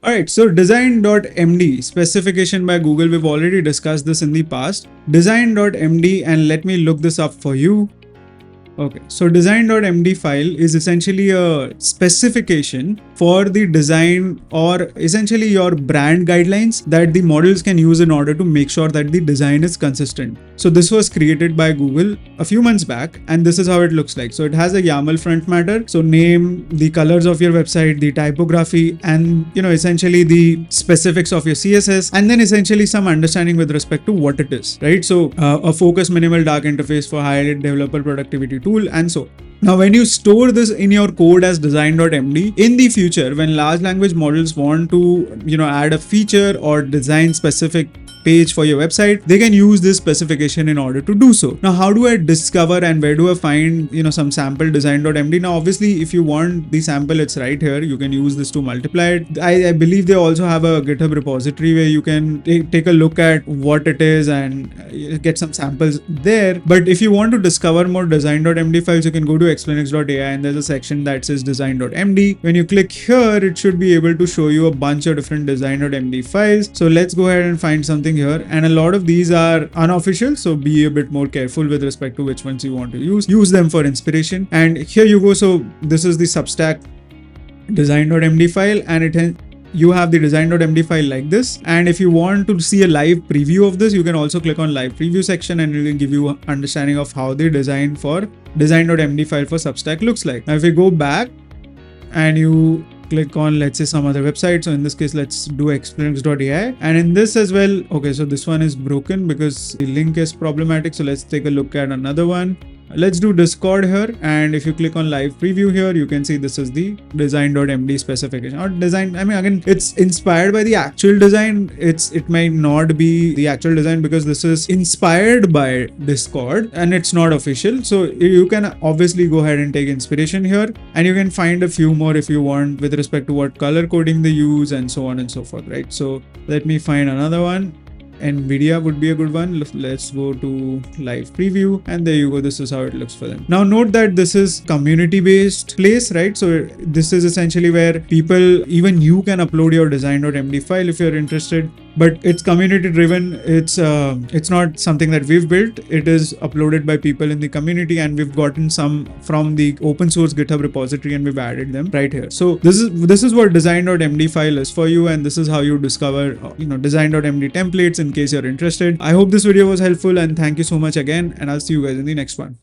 Alright, so design.md, specification by Google, we've already discussed this in the past. Design.md, and let me look this up for you. Okay, so design.md file is essentially a specification for the design, or essentially your brand guidelines that the models can use in order to make sure that the design is consistent. So this was created by Google a few months back, and this is how it looks like. So it has a YAML front matter, so name, the colors of your website, the typography, and essentially the specifics of your CSS, and then essentially some understanding with respect to what it is, right? So a focus minimal dark interface for high developer productivity tool, and so now when you store this in your code as design.md, in the future when large language models want to add a feature or design specific page for your website, they can use this specification in order to do so. Now, how do I discover and where do I find some sample design.md? Now, obviously, if you want the sample, it's right here. You can use this to multiply it. I believe they also have a GitHub repository where you can take a look at what it is and get some samples there. But if you want to discover more design.md files, you can go to explainx.ai and there's a section that says design.md. When you click here, it should be able to show you a bunch of different design.md files. So let's go ahead and find something here, and a lot of these are unofficial, so be a bit more careful with respect to which ones you want to use them for inspiration. And here you go. So this is the Substack design.md file, and you have the design.md file like this. And if you want to see a live preview of this, you can also click on live preview section, and it will give you understanding of how the design for design.md file for Substack looks like. Now if you go back and you click on, let's say, some other website. So in this case, let's do explainx.ai. And in this as well, okay, so this one is broken because the link is problematic. So let's take a look at another one. Let's do Discord here, and if you click on live preview here, you can see this is the design.md specification or design. I mean, again, it's inspired by the actual design. It might not be the actual design because this is inspired by Discord and it's not official. So you can obviously go ahead and take inspiration here, and you can find a few more if you want with respect to what color coding they use and so on and so forth, right? So let me find another one. NVIDIA would be a good one. Let's go to live preview, and there you go. This is how it looks for them. Now note that this is community based place, right? So this is essentially where people, even you, can upload your design.md file if you're interested, but it's community driven. It's not something that we've built. It is uploaded by people in the community, and we've gotten some from the open source GitHub repository and we've added them right here. So this is what design.md file is for you, and this is how you discover design.md templates in case you're interested. I hope this video was helpful, and thank you so much again, and I'll see you guys in the next one.